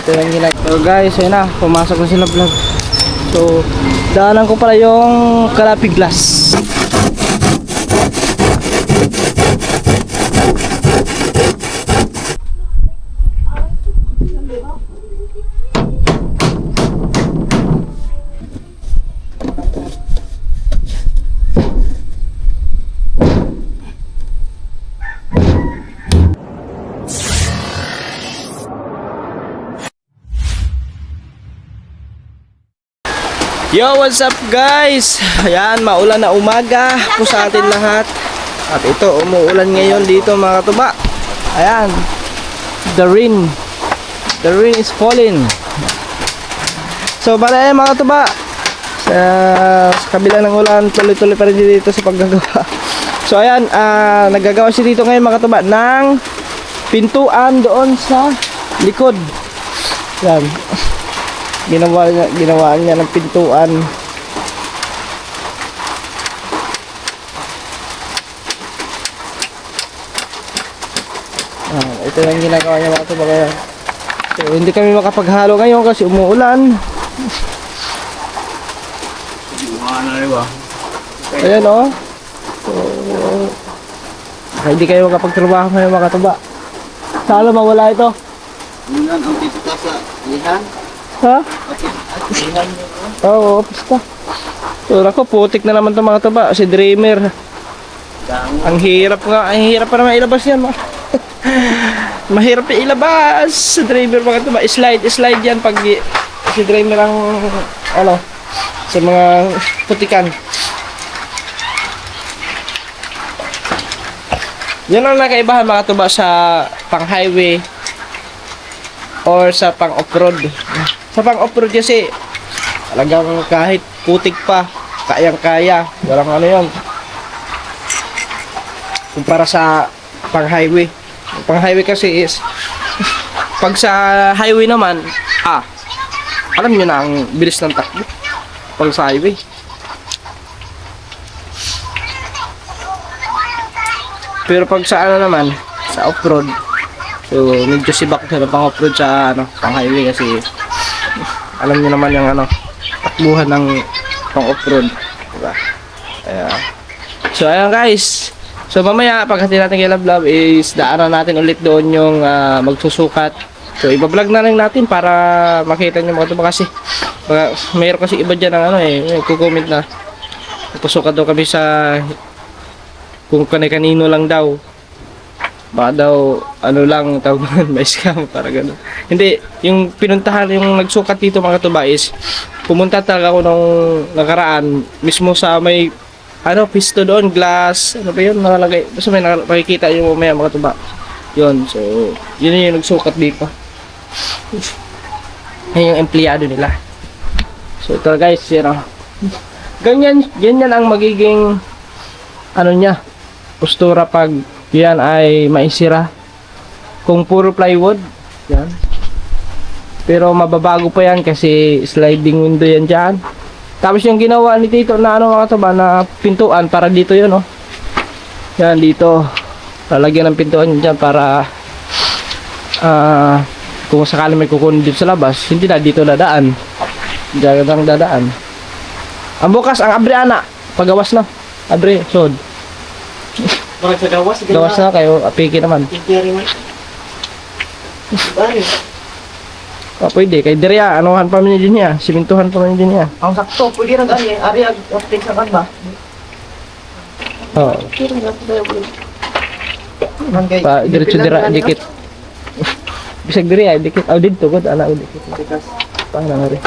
ito yung ginagawa. So guys, ayun na, pumasok na sila vlog. So, daanan ko pala yung Kalapi Glass. Yo, what's up guys? Ayan, maulan na umaga po sa atin lahat. At ito, umuulan ngayon dito mga katuba. Ayan, the rain is falling. So, bala mga katuba, sa kabila ng ulan, tuloy-tuloy pa rin dito sa paggagawa. So, ayan, naggagawa siya dito ngayon mga katuba ng pintuan doon sa likod. Ayan. Ginawa niya ng pintuan. Ito yung ginagawa niya mga kabagaya. So, hindi kami makapaghalo ngayon kasi umuulan. Ayan o. So, hindi kayo makapagtrabaho ngayon mga katuba. Saan mawala ito? Yan ang pista sa lihan. Ha? Oo, pista. So, ako, putik na naman itong mga tuba. Si Dreamer. Ang hirap nga. Ang hirap pa naman ilabas yan. Mahirap ilabas. Si Dreamer mga tuba. Slide yan pag si Dreamer ang ano, sa mga putikan. Yan ang nakaibahan mga tuba sa pang-highway or sa pang-off-road. Sa pang-off-road kasi talagang kahit putik pa, kayang-kaya. Walang ano yun. Kumpara sa pang-highway. Pang-highway kasi is pag sa highway naman, alam nyo na ang bilis ng takbo. Pag sa highway. Pero pag sa ano naman, sa off-road, so medyo sibak na pang off-road sa ano, pang highway kasi alam niyo naman yung ano, takbuhan ng pang off-road, diba? So ayan guys. So mamaya pagkati natin kay Love is daanan natin ulit doon yung magsusukat. So iba-vlog na lang natin para makita niyo mga ito kasi mayroon kasi iba diyan ng ano nagko-comment na pusukat daw kami sa kung kanino lang daw. Baka daw, ano lang, tawag naman, may scam, para gano'n. Hindi, yung pinuntahan, yung nagsukat dito mga katuba is, pumunta talaga ako nung nakaraan, mismo sa may, ano, pisto doon, glass, ano ba yun, nakalagay, basta may nakikita yung mamaya mga katuba. Yun, so, yun yung nagsukat dito. Yan yung empleyado nila. So, ito guys, yun o. Ganyan ang magiging, ano niya, postura pag, yan ay maisira. Kung puro plywood, yan. Pero mababago pa yan kasi sliding window yan dyan. Tapos yung ginawa ni Tito na ano mga katuba na pintuan para dito yun oh. Yan dito. Lalagyan ng pintuan yun dyan para kung sakali may kukunin dito sa labas, hindi na dito dadaan. Diyan lang dadaan. Ang bukas, ang abre ana. Pagawas na. Abre, sod. Bakit sa gawas? Gawas na kayo, apiki naman. Imperi man. Bari. Pwede, kay Diria, anuhan pa man din niya, simintuhan pa man din niya. Ang sakto, pwede rin gani. Ari ag-update sa kanba. Oo. Pa, diretso dira, dikit. Bisag Diria, dikit. Dito, god, ana, dikit. Paano nga rin.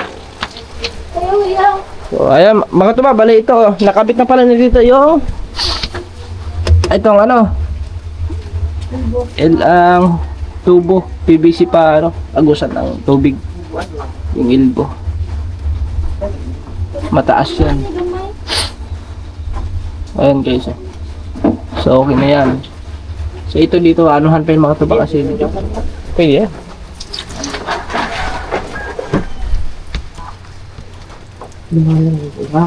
So, ayan, mga tuba, bali ito, nakabit na pala dito yung itong ano ang tubo PVC pa ano agusan ng tubig yung ilbo mataas yan. Ayan guys so okay na yan. So ito dito anuhan pa yung mga tuba kasi dito pwede yan.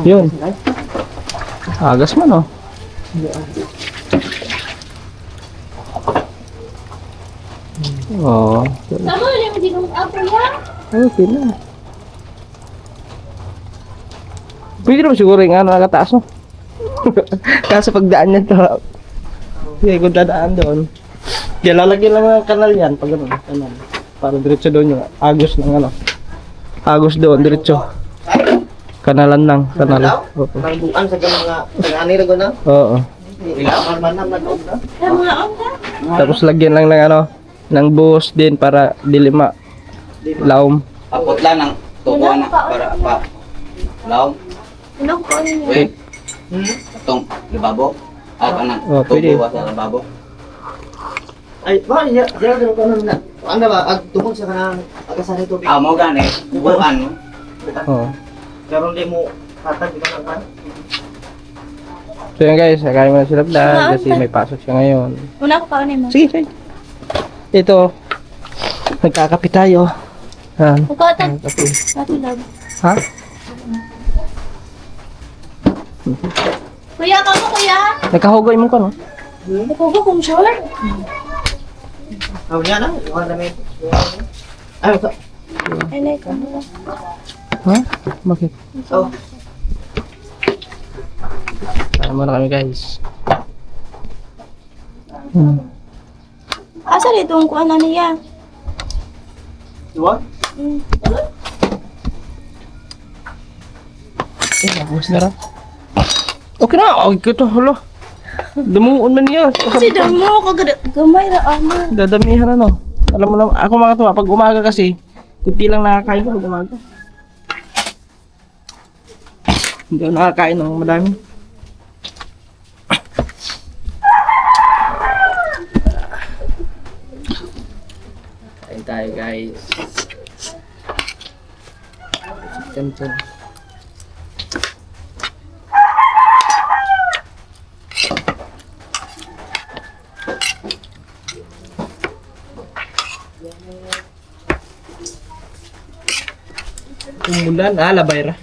Yun agas man oh. Oo. Tama na yung dinong ako ya. Okay na. Pwede naman siguro yung ano nakataas mo. Kaso pagdaan niya to. Sige, kung dadaan doon. Kaya lalagyan lang ng kanal yan. Pag ano, kanal. Para diretso doon yung agos ng ano. Agos doon, diretso. Kanalan lang, kanal. Oo. Nangbuan sa mga taga-anira ko na. Oo. Ilaman man naman og na. Tama ako. Tapos lagyan lang ng ano, ng buhos din para dilima. Laom. Apot lang ng tubo na para pa. Laom. Ano ko ano Wait. Itong libabo. Anang Oh, pwede. tubo sa libabo. Ay, ba ya ko na. Ano ba ag tungkol sa kanang agasan tubig. Ah, mo gani. Tubuan mo. Oo. Karon di mo hatag di ka nang So yan guys, kakain mo na sila vlog kasi may pasok siya ngayon. Una ko pa mo. Sige, sige. Ito, nagkakape tayo. Yan. Ukatan. Kape. Ate love. Ha? Kuya ka mo kuya. Nagkahugay mo ka, no? Nakuha kong short. Aw niya na, wala na may. Ay, ka. I like it. Ha? Bakit? Oh, Kain muna kami guys. Asa dito ang kuha na niya? diwa? Tapos na rin. Okay na, okay ko ito. Hala. Dumuon man niya. Kasi damo ko gamay ra amo. Dadamihan na, no? Alam mo naman, ako mga tuwa, pag umaga kasi, kunti lang nakakain ko pag umaga. Hindi ako nakakain ng madami. Kain tayo guys. Chicken. Umulan, labay ra.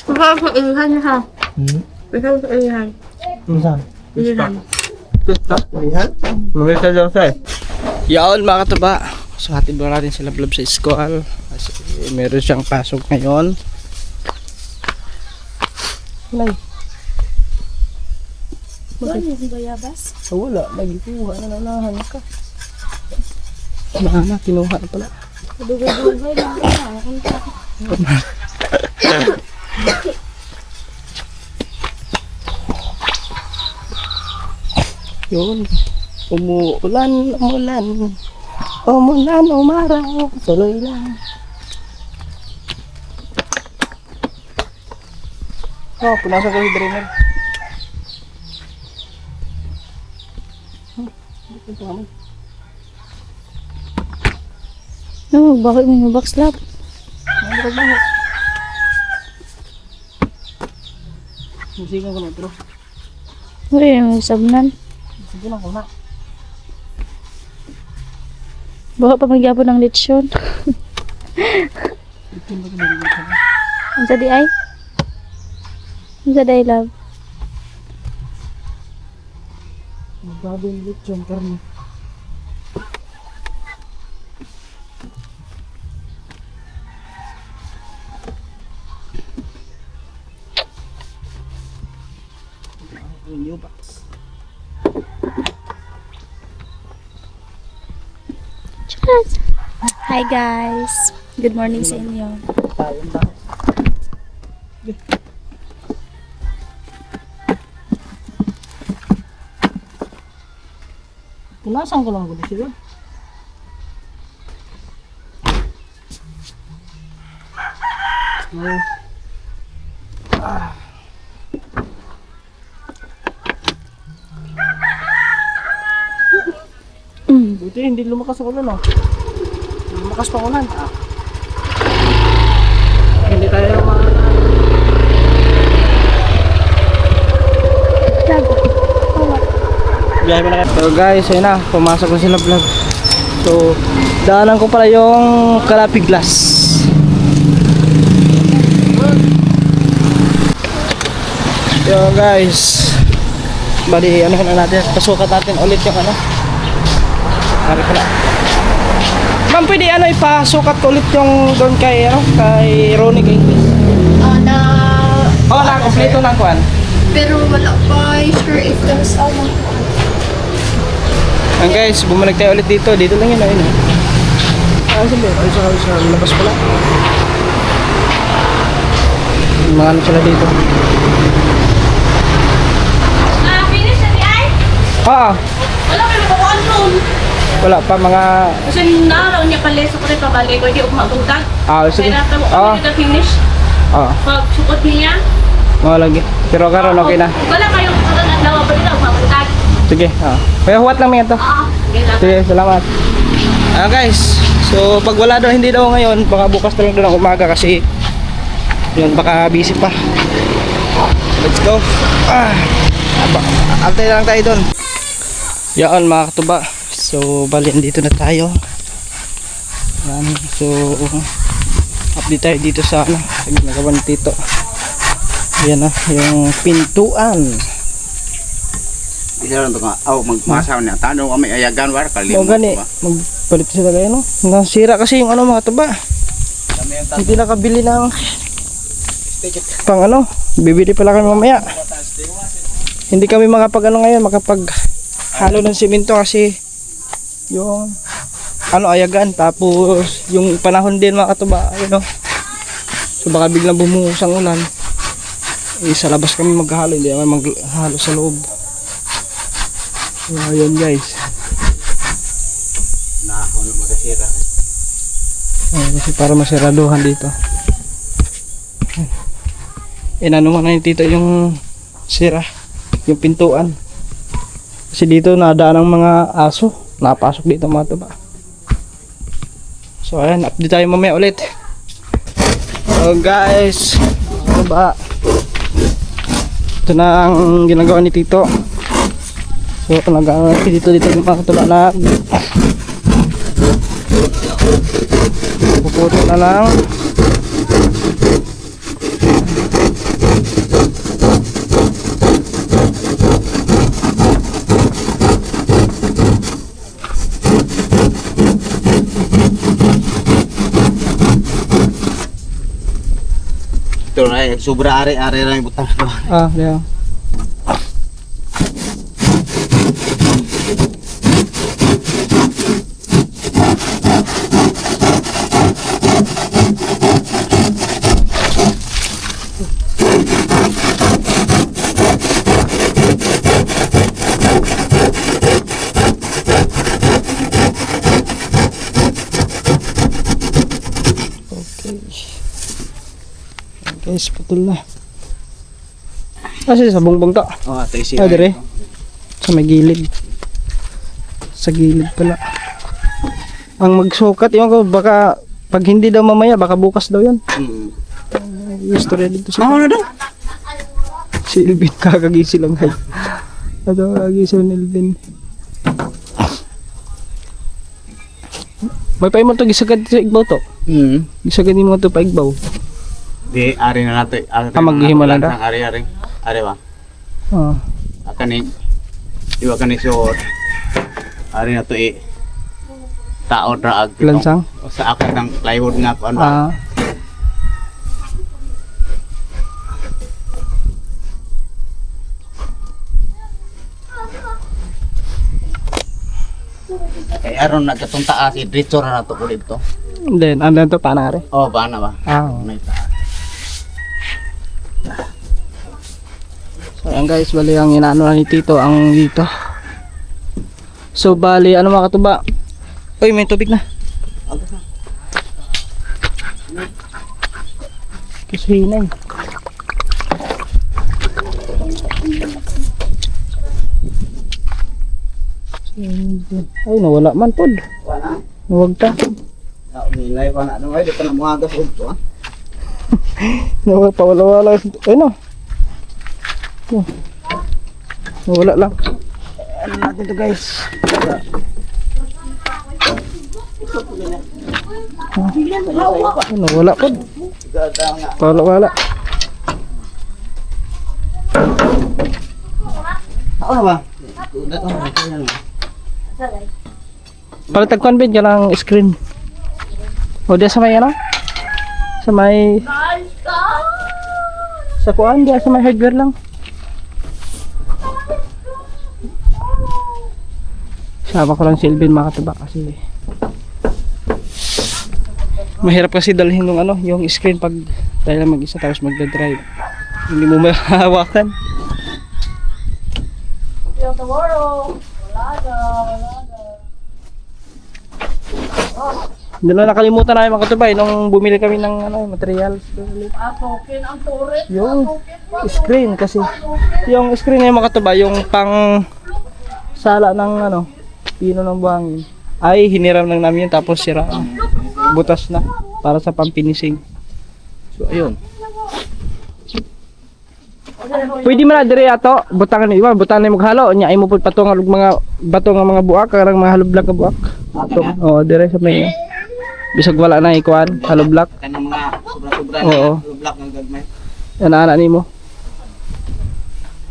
Baka sa ilihan ha. Baka sa ilihan. Saan? Ilihan. Pista? Lihan? Mamili ka dyan sa'yo. Yaon mga kataba. So hatid mo natin sila vlog sa school. Kasi meron siyang pasok ngayon. Nay. Bakit yung bayabas? Wala. Lagi kuha na nanahan ka. Mama, kinuha na pala. Dugay-dugay lang ka. Yun. Umulan. Umulan, umaraw. Tuloy lang. Oh, punasan ko yung drainer. No, bakit mo yung box lap? Musikan ko na ito. Uy, may sabnan. Sige lang ko na. Baka pa magyapon ng lechon. Ang sa di ay? Ang sa di love? Magbago yung lechon karne. New box. Cheers! Hi guys! Good morning sa inyo. Tayo na. Punasan ko lang gulo sila. Buti hindi lumakas ang ulan, no? Lumakas pa ulan. Hindi tayo biyahe mo na kayo. So guys, ayun na, pumasok na sila vlog. So, daanan ko pala yung Kalapi Glass. Yo guys, Bali, ano na natin, pasukat natin ulit yung ano. Ari pala. Ma'am, pwede ano, ipasukat ko ulit yung doon kay, ano, kay Ronnie kay. Oh, na-kompleto ng kuan. Pero wala pa sure if there's Ang guys, bumalik tayo ulit dito. Dito lang yun, ayun. Sabi, sa labas pala. Mga ano sila dito. Finish na di ay? Oo, Wala kayo makukuhaan nun. wala pa mga... Kasi naraw niya paleso ko rin pabalik ko, hindi ako magbuntag. Sige. Kaya natin mo Oo, kami finish. oo. Pag sukot niya. Mga lagi. Pero karon okay na. Wala kayong karoon daw pa rin ako magbuntag. Sige, oo. Kaya huwat lang mga to. Sige, salamat. Guys, so pag wala daw, hindi daw ngayon, baka bukas na lang daw ng umaga kasi yun, baka busy pa. Let's go. Antay lang tayo dun. Yan mga katuba. So bali dito na tayo. Yan. So update tayo dito sa ano, sa ginagawa ni Tito. Yan na, yung pintuan. Isa lang ito nga. Magmasaw niya. Tanong kami ayagan war. O gani, magpalit sila kayo no. Nasira kasi yung ano mga katuba. Hindi nakabili ng pang ano, bibili pala kami mamaya. Hindi kami makapag ano ngayon, makapag halo ng simento kasi yung ano ayagan, tapos yung panahon din mga katuba, ayun no. So baka biglang bumuhos ang ulan. Sa labas kami maghalo, hindi kami maghalo sa loob. So ayun guys. Nahon magkasira. Kasi para masiraduhan dito. Inano man na ni Tito yung sira, yung pintuan. Kasi dito nadaan ng mga aso, napasok dito mga tuba. So ayan, update tayo mamaya ulit. So guys, ano ba? Ito na ang ginagawa ni Tito. So nag-ano dito yung mga tuba na puputo na lang. Ito na sobra are-are lang yung butang. Yeah. Guys, putol na. Kasi sa bongbong to. Oh, ito isi. Ah, dire. Sa may gilid. Sa gilid pala. Ang magsukat, yung ko, baka pag hindi daw mamaya, baka bukas daw yan. Istorya dito si si Elvin, kakagisi lang kayo. Ito, kakagisi lang Elvin. May pa mo to, gisagad sa igbaw to. Gisagad mo to pa igbaw. Di ari na nato. Maghihimo lang da? Ari ba? Oh. Akani iwa kani suot. Ari na to taod ra ag Lansang? sa akad ng plywood nga kuan ba. Ah. Kay aron nagkatong taas diretso ra nato ko dito. Then, andan to panare. Oh, ba na ba? Ah. May taas. So ayan guys, bali ang inaano na ni Tito ang dito. So bali, ano mga katuba? Uy, may tubig na. Kasi hinay. Ay, nawala man pod. Wala. Nawag ta. Nilay pa na ano ay dito na mga gas ugto. Nawala pa, wala. Ay no. Nawala lang. Ano natin to guys? Nawala pod. Wala. Ano ba? Palatagkuan ba ka ng screen? O diya sa may ano? Sa may... Sa kuan, diya sa may hardware lang. Sama ko lang si Elvin mga kataba kasi mahirap kasi dalhin yung ano, yung screen pag tayo lang mag-isa tapos magdadrive. Hindi mo mahawakan. Doon na nakalimutan namin mga katubay nung bumili kami ng ano, materials. Yung screen kasi. Yung screen na yung mga katubay, yung pang sala ng ano, pino ng buhangin. Ay hiniram lang namin yun tapos sira. Butas na para sa pampinising. So ayun. Pwede man na dire ato, butangan ni iba, butangan ni maghalo, nya imo pud patungan og mga bato nga mga buak karang mga haloblag ka buak. Oo, dire sa may bisag wala na ikuan, haloblag. Kanang mga sobra-sobra Oo. na block ng gagmay. Ana nimo.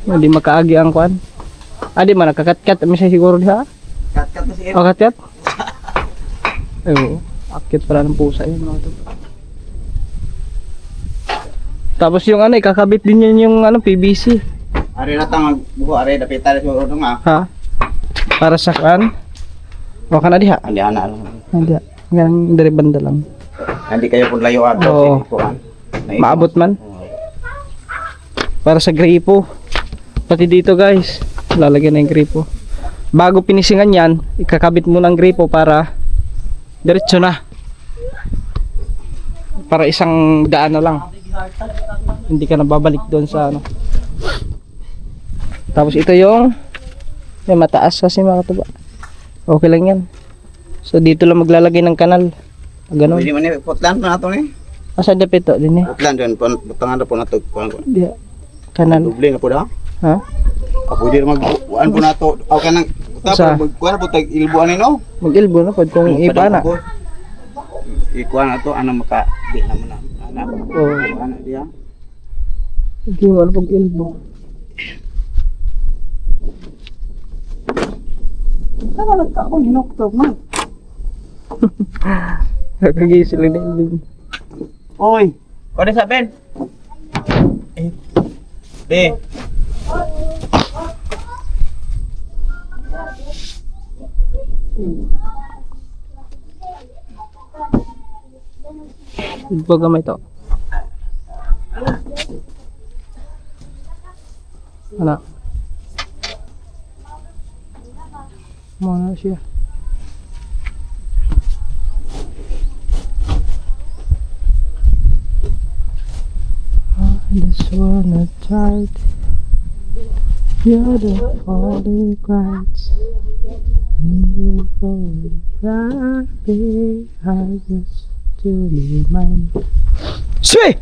Hindi makaagi ang kuan. Adi man nakakat-kat mi siguro diha. Kat-kat na si O kat-kat. Oo, akit para ng pusa yun mga to. Tapos yung ano, ikakabit din yan yung ano, PVC. Ari na tang magbuho ari dapitan sa ulo nga. Ha? Para sa kan? O ka na diha? Andi ana. Hindi. Hanggang dari banda lang. Hindi kayo pud layo ato Oo. si kuan. Maabot man. Para sa gripo. Pati dito guys, lalagyan na yung gripo. Bago pinisingan yan, ikakabit mo ng gripo para diretso na. Para isang daan na lang. Hindi ka na babalik doon sa ano. Tapos ito yung mataas kasi mga katuba. Okay lang yan. So dito lang maglalagay ng kanal. Ganun. Pwede man ni putlan pa nato ni. Asa dapito din eh. Putlan don butangan na po nato kuan. Di. Kanal. Duble na po da. Ha? Pwede mag kuan po nato. Aw kanang Sa- tapos kuan po tag ilbuan ni no. Mag-ilbo na pod kung iba na. Ikuan na to ano maka di na mo na. Anak. Oo. Anak dia. Hindi mo ano pag-ilbo. Saka nagkaon hinoktok man. Kakagising lang din. Oy. Kau sa Ben. Eh. Ilbo gamay to. Ano? Mana siya? I just wanna try it. You're the only cries. I just to be mine. Sway!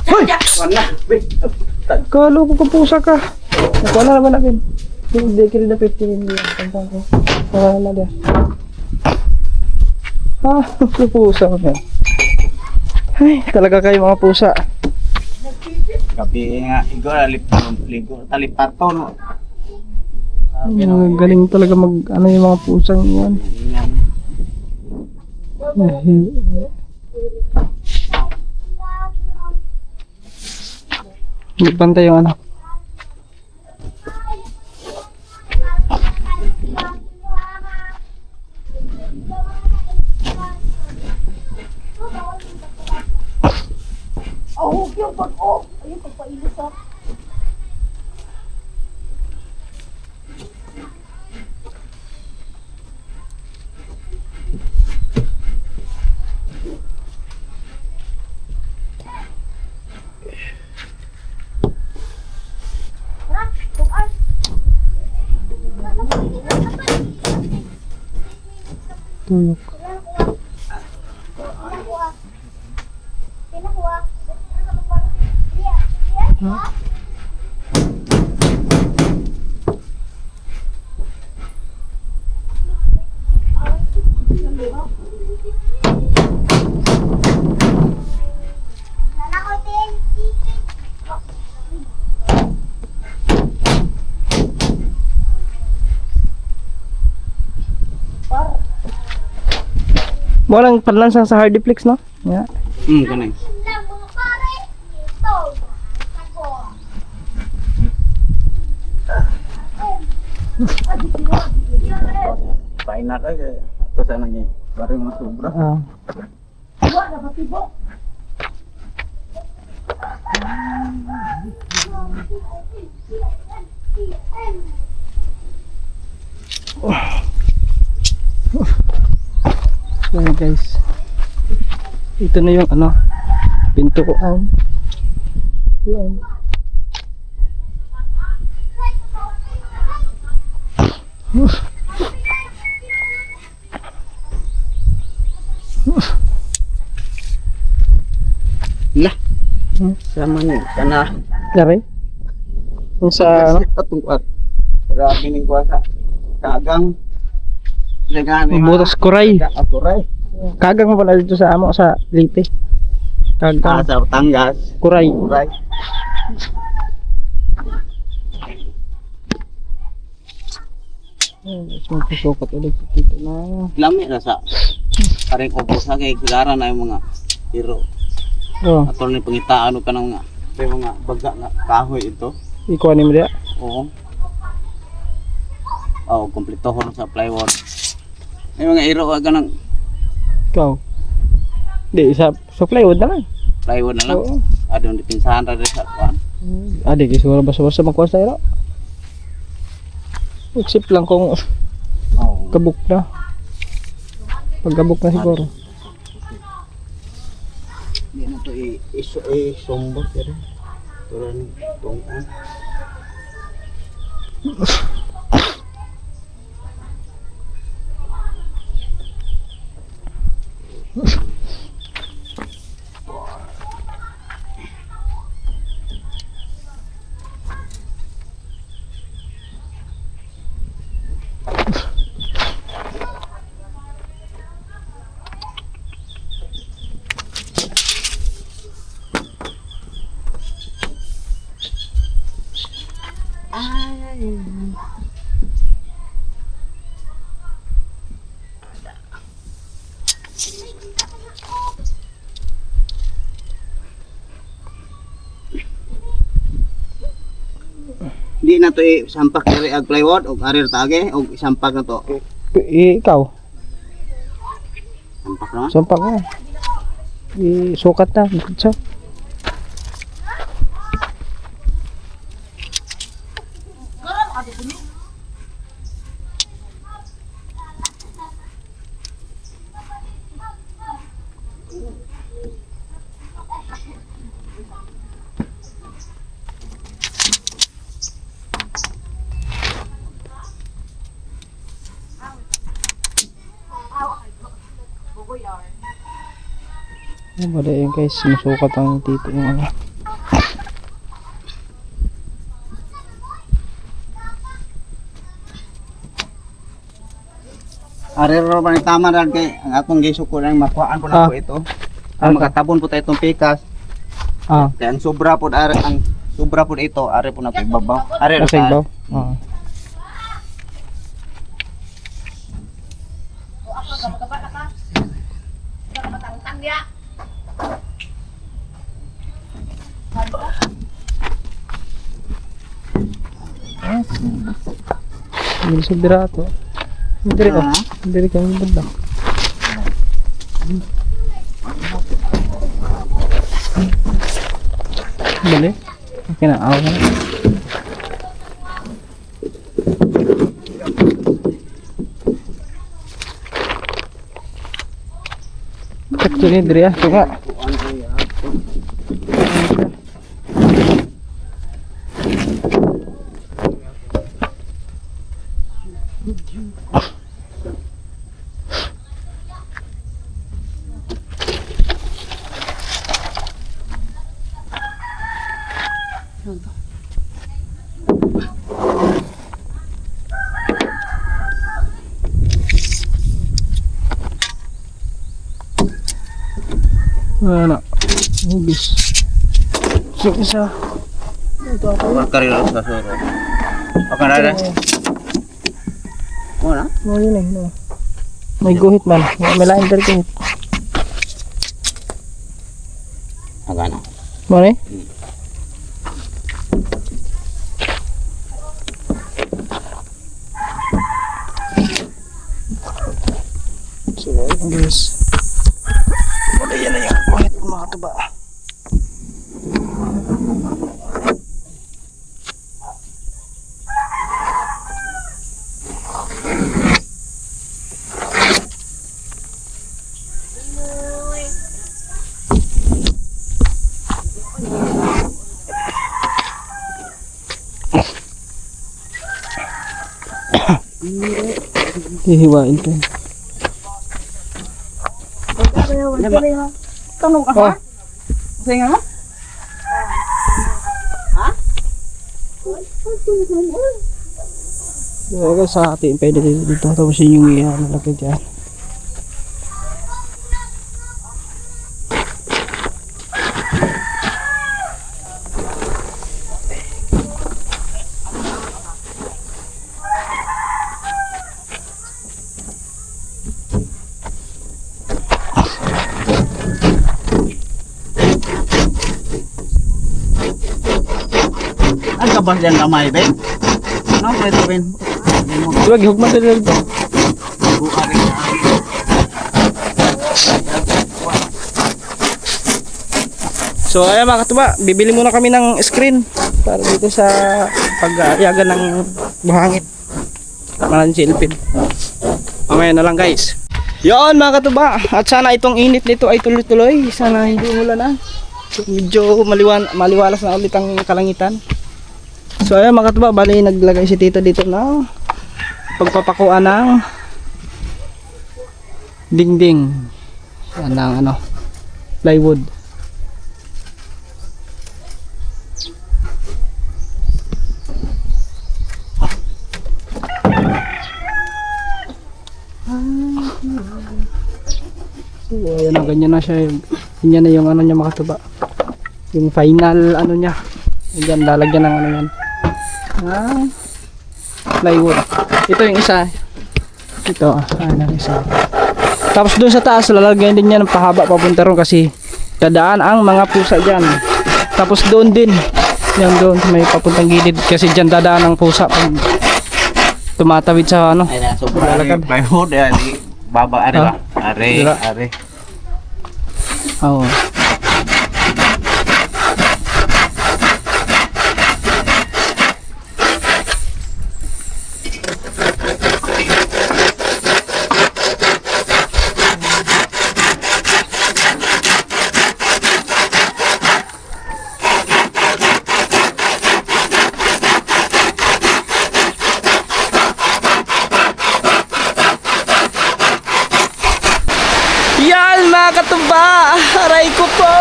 Hoy! Kuan na. Ben. Kalo ko kapusa ka. Nakuha na naman natin. Hindi kiri na 50 hindi yan. Tantang ko. Nakuha na dia. Ah, kapusa ko na. Ay, talaga kayo mga pusa. Kapi nga igo ligo talipato no. Ang galing talaga mag ano yung mga pusang yan. Hindi pantay yung anak. Tuyok. Walang panlansang sa Hardiplex, no? Yeah. Kanay. Pain na kayo. Ito sana niya. Parang mga sobra. Ah. Ayan guys. Ito na yung ano, pintuan. Ayan. Lah. Sama niya. Kana. Dari? Yung sa ano? Patungkat. Grabe ning kuwasa. Kagang. Butas kuray. Kuray. Kagang mo pala dito sa amo sa Leyte. Kagang. Sa Batangas. Kuray. Kuray. Magpasukat ulit dito na. Lami na sa pareng ubos na kay sigara na yung mga hero. Oh, Atol ni pangitaan ka ng mga baga nga kahoy ito. ikuha ni mo diya. Oo. Oh, kompleto ho sa plywood. May mga hero ka ng Ikaw. Di, sa plywood na lang. plywood na lang. Oo. Adong dipinsahan ra sa kuan. Adi, siguro basta-basta magkuha sa iro. Except lang kung Oo. kabuk na. Pag kabuk na siguro. Di na to i-sombo pero turan tong di na to isampak diri ag plywood og arir tage og isampak na to. Ikaw, Sampak na. sampak na. Isukat na. Bitsa. Ano ba yun guys, masukat ang tito yung ano. Arir ro man tama ra kay ang akong gisuko lang makuhaan po na po ito. Ang makatabon po tayo itong pikas. Ah, Kaya ang sobra po ang sobra po ito ari po na po ibabaw. Ari ra kasing ta. ba? Oo. Hindi sa birato. Hindi rin Ah. Hindi rin kami banda. Bali. Okay na, ako na. Sakto ni Dre ah. Ito nga. Ano? Hubis. So, isa. Ito ako. Markari ra sa soro. Okay na ra. Mo na? Mo yun eh. No. May guhit man. May lain dari guhit. Agana. Mo ni? So, guys. Wala yan na yung guhit mga tuba. Hihiwain ko. Tanong ka Oh. Sige nga. Sa atin, pwede dito. Tapos yun yung nalagay dyan. Ang kabas dyan kamay, Ben? Ano ko ito, Ben? Diba, gihugman dito dito. So ayan mga katuba, bibili muna kami ng screen para dito sa pag-ayagan ng buhangit. Maraming silpin. Mamaya na lang guys. Yon mga katuba, at sana itong init nito ay tuloy-tuloy. Sana hindi umulan na. Medyo maliwalas na ulit ang kalangitan. So ayan mga katuba, bali naglagay si tito dito na pagpapakuan ng dingding. Yan ang ano, plywood. So ayan na, ganyan na siya. Ganyan na yung ano niya mga katuba. Yung final ano niya. Ayan, lalagyan ng ano yan. Plywood. Ito yung isa. Ito, ano isa. Tapos doon sa taas, lalagyan din niya ng pahaba papunta ron kasi dadaan ang mga pusa dyan. Tapos doon din. Yan doon, may papuntang gilid kasi dyan dadaan ang pusa pag tumatawid sa ano. Ay na, so plywood, baba, are ba? Are. Oo. Yan mga katuba, aray ko po.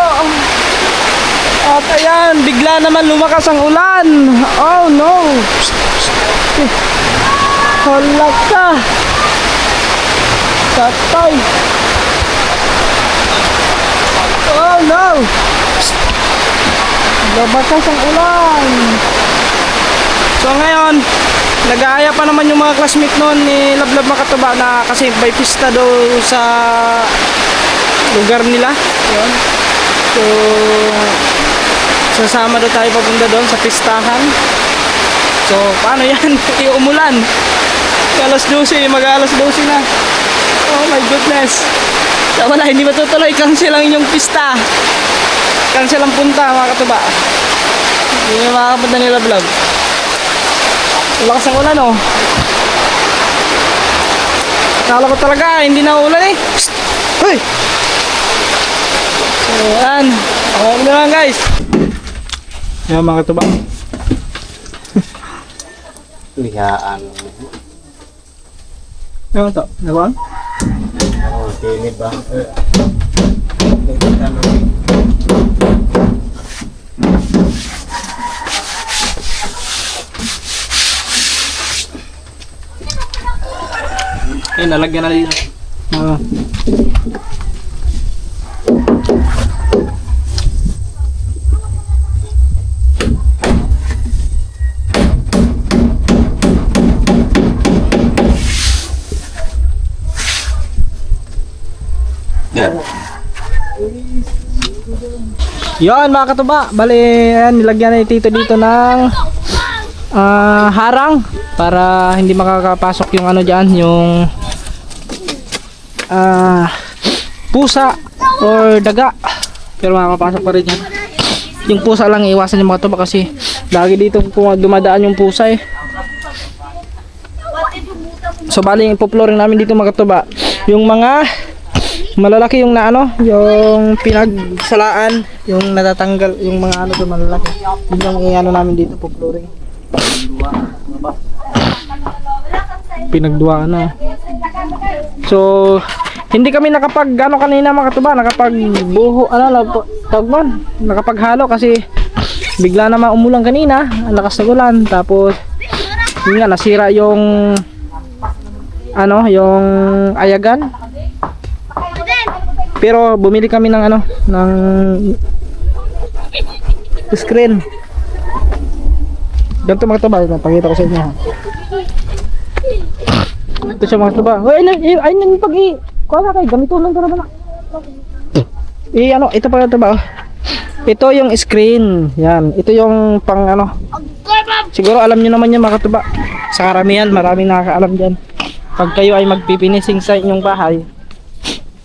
At ayan, bigla naman lumakas ang ulan. Oh no. Hala ka. Tatay. Oh no. Lumakas ang ulan. So ngayon, nag-aaya pa naman yung mga classmate noon ni Lablab Makatuba na kasi may pista daw sa lugar nila. Yun. So, sasama daw tayo papunta doon sa pistahan. So, paano yan? Iumulan. Alas 12, mag-alas 12 na. Oh my goodness. So, wala, hindi matutuloy. Cancel ang inyong pista. Cancel ang punta mga katuba. Hindi na makakapunta ni Lablab. Lakas ang ulan oh. Akala ko talaga hindi na ulan eh. Psst! Hoy! So yan. Okay na lang guys. Yan mga katuba. Lihaan. Yan ito. Nagawa? Oh, tinid ba? Nalagyan na dito. Yan mga katuba, bali ayan, nilagyan na ni Tito dito ng harang para hindi makakapasok yung ano dyan, yung pusa or daga, pero makakapasok pa rin yan. Yung pusa lang iwasan yung mga katuba kasi lagi dito dumadaan yung pusa eh. So bali ipo-flooring namin dito mga katuba yung mga malalaki, yung na ano, yung pinagsalaan, yung natatanggal, yung mga ano doon malalaki. Yun yung i-ano namin dito po flooring. Pinagduwaan na. So, hindi kami nakapag ano kanina mga katuba, nakapag buho, ano, tawag nun, nakapaghalo kasi bigla naman umulan kanina, ang lakas ng ulan. Tapos, yun nga, nasira yung ano, yung ayagan. Pero bumili kami ng ano, ng screen. Ganito mga tuba, pakita ko sa inyo. Ito siya mga tuba. Hoy, ay nang pag-i. Kuha na kayo, gamito lang para ba na. Ano, ito pa tuba. Ito yung screen. Yan, ito yung pang ano. Siguro alam niyo naman yan mga tuba. Sa karamihan, maraming nakakaalam diyan. Pag kayo ay magpipinising sa inyong bahay,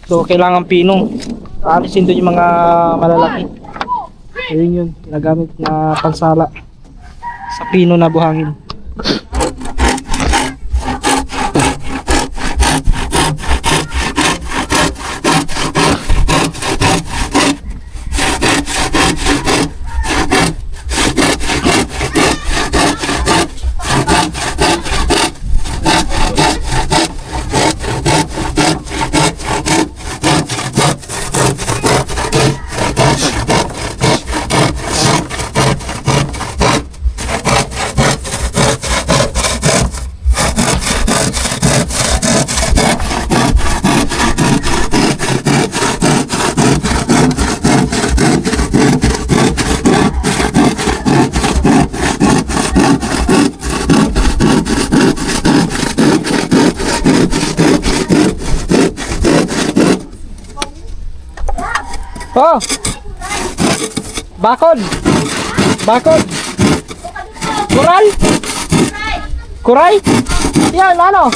so kailangan pinong. Aalisin doon yung mga malalaki. Ayun yun, ginagamit na pansala sa pino na buhangin. Oh! Bakod! Bakod! Kuray! Kuray? Yan, ano?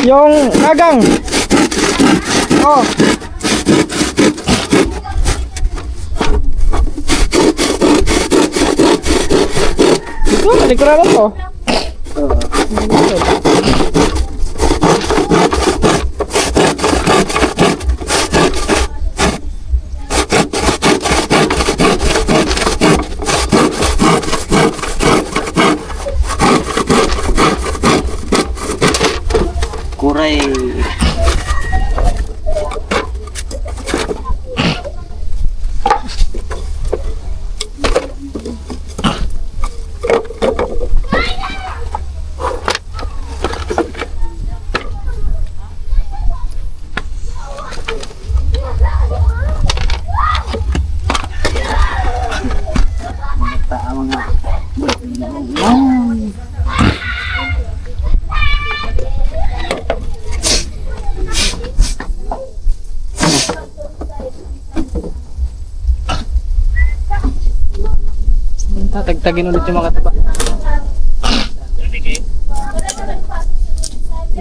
Yung nagang. Oh. Ito, malikuran ko. Kuray. Tatagtagin ulit yung mga tuba.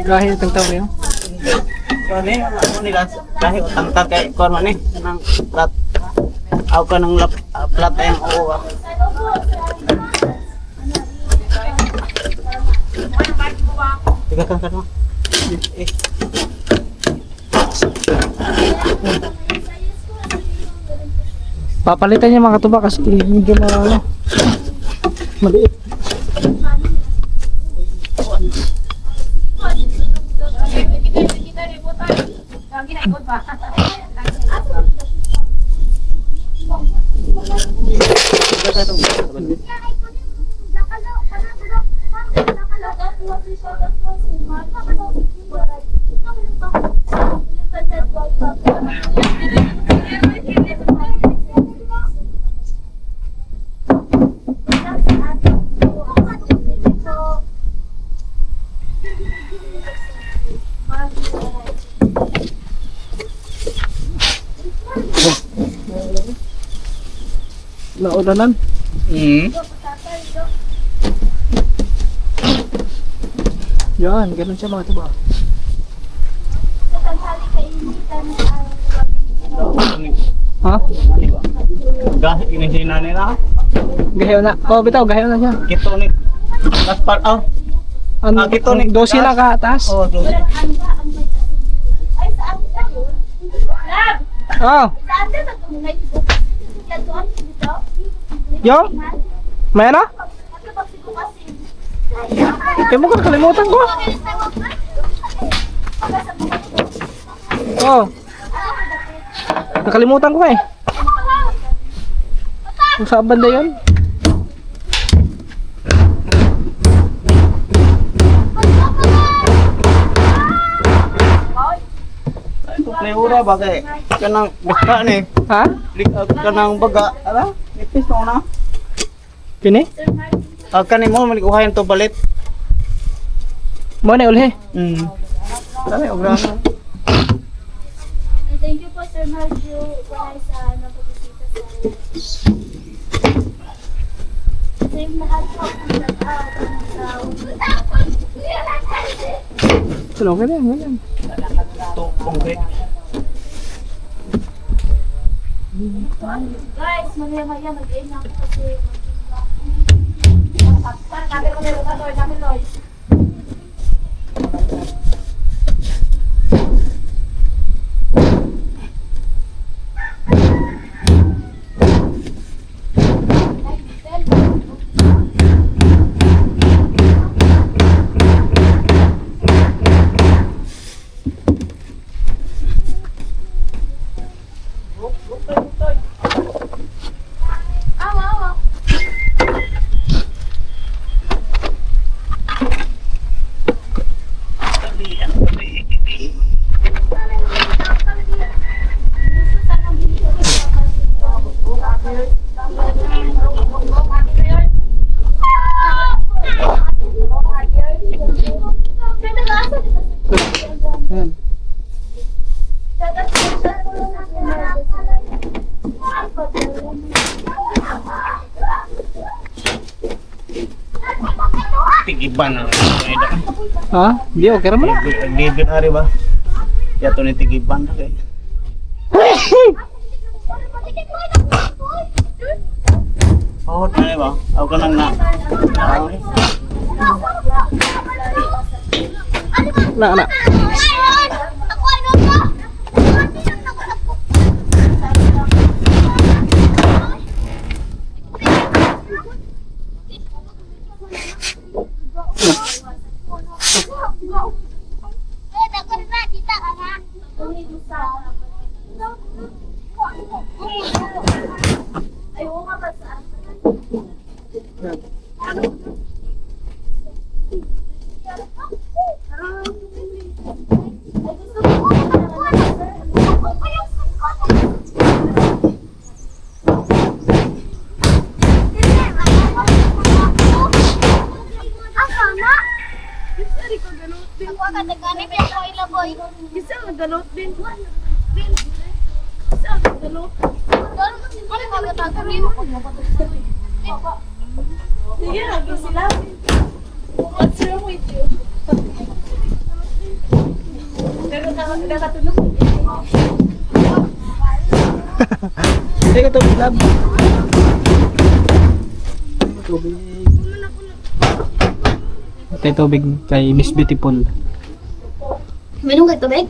Dahil itong tao niyo. Kani ano nila kahit ang kakay ko ano ni nang plat. Aw ka nang plat ang oo. Tiga kan kan. Papalitan niya mga tuba kasi medyo ano, maliit. naulanan. Yan, ganun siya mga tuba. Ha? Gas inisina nila. Gahaw na. Oh, bitaw, gahaw na siya. Kito ni. Last part oh. Ano, Kito ni. 12 na ka, taas. Oh, doon. Oh, yung? May ano? Kaya mo kalimutan ko. Oh. Nakalimutan ko eh. Kung saan banda yun? Leura bagay. Kanang baka ni. Ha? Kanang baga. Ala? Ipis mo na. Kini? Kani mo malikuhayan to balit. Mo na ulhe. Dali obrano. Thank you po, Sir Marjo, para sa napag-isita sa same lahat po ang Tulo ka na, ganyan. To concrete. guys, mamaya-maya mag-end na ako kasi Ayan. Tigiban na. Ha? Di, okay naman na. Bibir ari ba? Ya to ni tigiban na kay. Oh, tani ba? Ako ka nang na. Na. What's wrong with you? Pero nakatulog. Hindi ka tubig, lab. Tubig. Ito yung tubig kay Miss Beautiful. Minum ka tubig?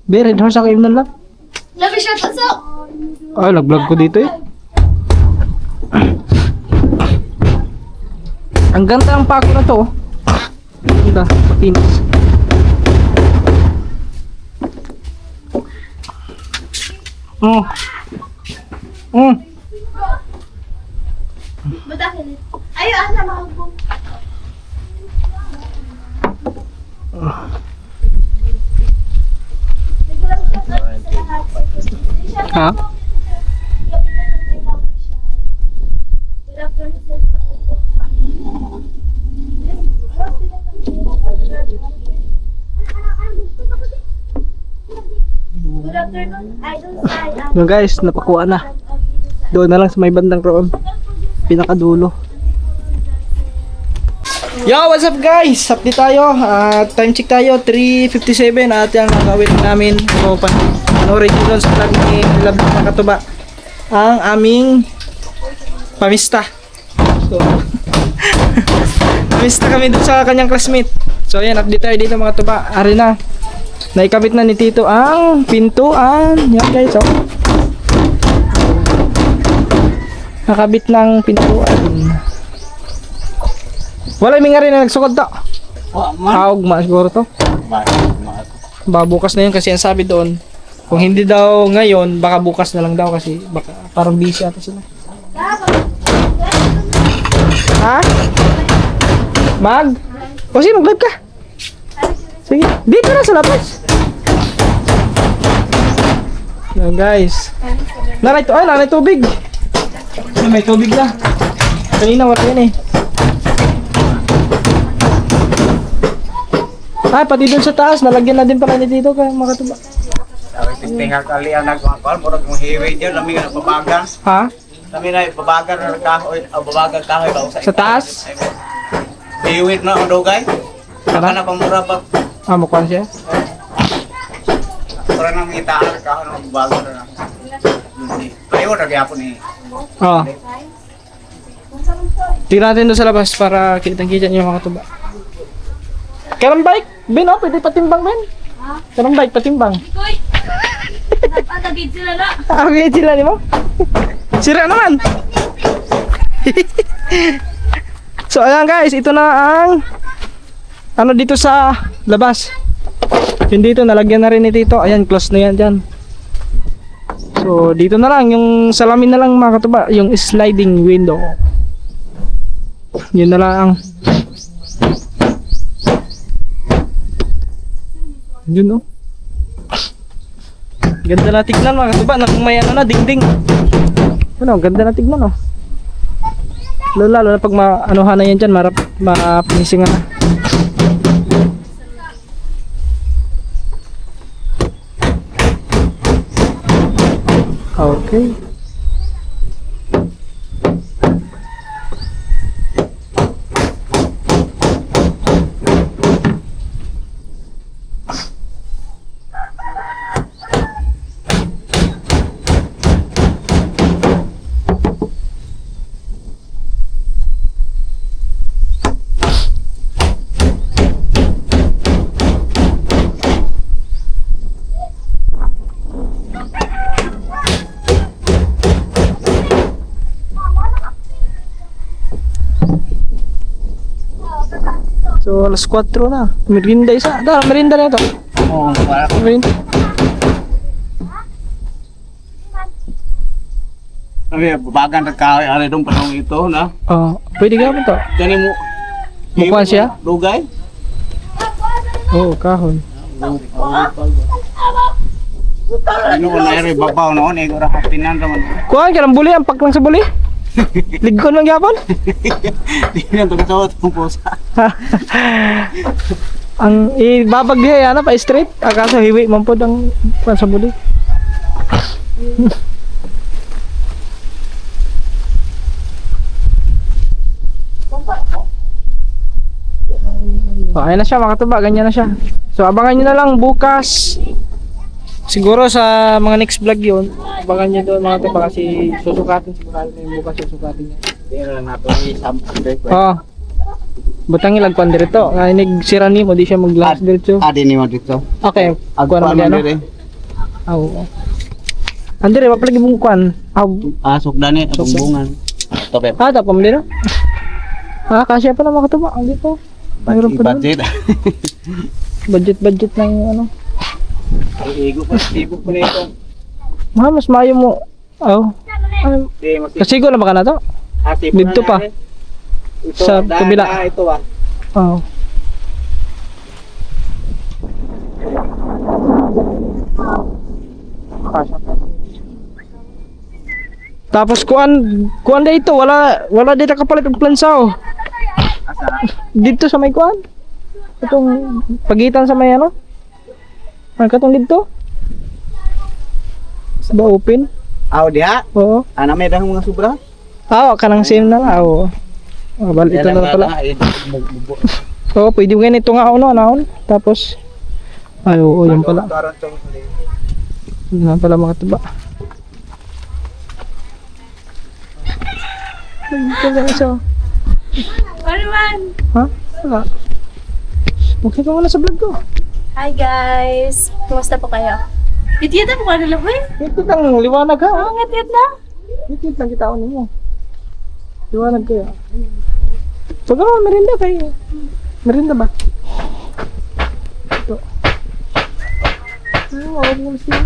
Be, red horse ako yung lab. Love your shirt also. Ay, nag-vlog ko dito eh. Ang ganda ang pako na to. Oh. Ganda, patinis. Batakin. Ayo, ana mahal. Ha? Good Yung guys, napakuha na. Doon na lang sa may bandang roon. Pinakadulo. Yo, what's up guys? Update tayo. Time check tayo, 3:57 at yung gagawin namin. So, panoorin nyo doon sa vlog ni Love mga katuba. Ang aming pamista. So, pamista kami doon sa kanyang classmate. So, ayan, update tayo dito mga tuba. Ari na. Naikabit na ni Tito ang pintuan. Yan guys, oh. Nakabit ng pintuan. Wala yung nga rin na nagsukod to. Haog ma siguro to. Bukas na yun kasi ang sabi doon. Kung hindi daw ngayon, baka bukas na lang daw kasi baka parang busy ata sila. Ha? O sige, mag-live ka. Sige, dito na sa labas. Yan guys. Nanay tubig. May tubig na. Kanina wala yan eh. Pati dun sa taas, nalagyan na din pala ni dito kaya makatuba. Tinggal kali ang nagkuhan, murag mong hiwi dyan, lami nga nagbabagan. Ha? Lami na babagan na kahoy, babagan kahoy ba Sa taas? Hiwi na ang dugay. Saka na pamura ba? Mukhang siya. Para nang itaan kahoy ng babagan na. Payo na gyapon ni. Oo. Tingnan natin doon sa labas para kitang-kita niyo mga katuba. Karang bike, Ben, oh, pwede patimbang, Ben. Karang bike, patimbang. Uy! Napatagid sila na. Okay, sila ni mo. Sira naman. So, ayan guys, ito na ang dito sa labas. Yung dito, nalagyan na rin ni Tito. Ayan, close na yan dyan. So, dito na lang, yung salamin na lang mga katuba, yung sliding window. Yun na lang. Yun oh. Ganda na tignan mga katuba, na kung may dingding. Ganda na tignan oh. Lalo na pag maanuhan na yan dyan, mapinising na. Okay. So, alas 4 na. Merinda isa. Merinda na ito. Oo, para Merinda. kami babagan ng kahoy ari dong panong ito na. Pwede ka ba ito? Kani mo Mukha siya? dugay. Oo, kahon. Ano na eri babaw noon eh ora hapinan raman. Kuhaan ka ng buli, ampak lang sa buli. Ligkon lang yapon. Di na to sa tong pusa. Ang ibabag diha yana pa straight. Akaso hiwi man pod ang kuhaan sa buli. Ayan na siya mga katuba, ganyan na siya. So abangan nyo na lang bukas. Siguro sa mga next vlog yun, abangan nyo doon mga katuba kasi susukatin sigurado na yung bukas susukatin niya. Di na nato i-sample. Butang ilagpan dito. Inig sira ni mo, di siya mag-glass dito. Adi ni mo dito. Okay, kuha naman yan. Oo. Andre, mapalagi mong kuhan. Sukdan ni bungan. Tope. Tapos mo dito. Kasya pa na mga katuba. Ang dito. Mayroon pa doon. Budget ng ano. Igo pa nito. Mas mayo mo. Kasigo na ba ka na to? Dito pa. Sa kabila. Ito ba? Oo. Tapos kuan dito wala dito kapalit og plansaw. Dito sa may kuan. Itong pagitan sa may ano? Ang katong dito. Ba open? Aw diha. Oo. Ana may dahong mga sobra. Kanang same na lang. Oo. Bali ito na pala. Oo, pwede mo ganito nga naon. Tapos, oo, yun pala. Yun na pala mga tuba. Ito lang isa. Ano man? Ha? Wala. Okay ka muna sa vlog ko. Hi guys! Kumusta po kayo? Itiyatan mo ka nila ba eh? Ito lang, liwanag ha. Oo, ngatiyat na. Ito lang kita ako ninyo. Liwanag kaya. Pag ako, merinda kayo. Merinda ba? Ito. Huwag mo siya.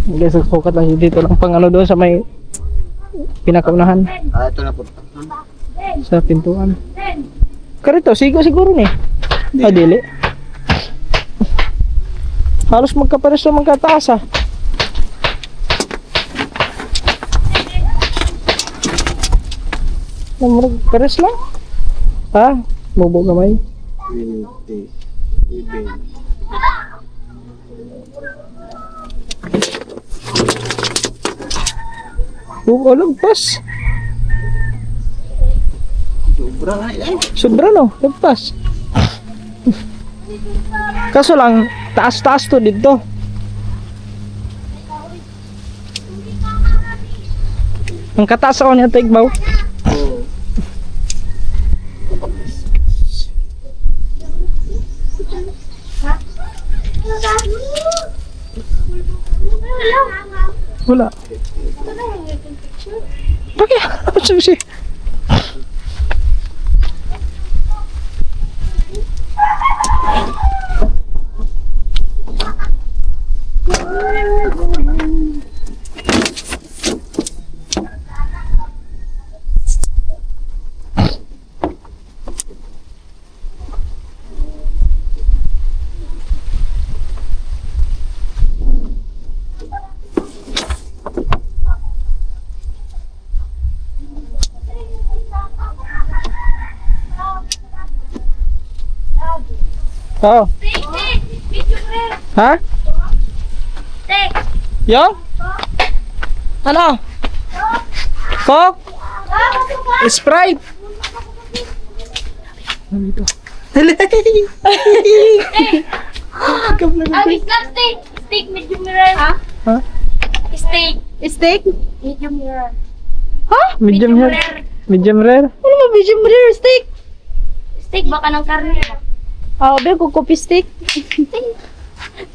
Guys, sukat lang siya dito lang pang ano doon sa may pinakaunahan Ito na po. sa pintuan. Karito, siguro ni. Dili. Halos magkapares na magkataas ah. Pares lang. Ha? Bobo gamay. Winti. Ibig. Bobo lagpas. Sobra na eh. Sobra no, lagpas. Kaso lang, taas-taas to dito. Ang kataas ako niya Tigbaw. Wala. Bakit? Ano susi? Oo. Ha? Tek! Yo? Ano? Coke? Sprite? Ano dito? Ah, wait lang, steak! Steak, medium rare. Ha? Ha? Steak. Steak? Medium rare. Medium rare? Medium rare? Ano ba medium rare steak? Steak baka ng karne. Be ko coffee steak.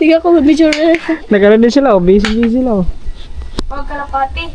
Tiga ko medium rare. Nagkaroon din sila, busy sila. Huwag kalapati.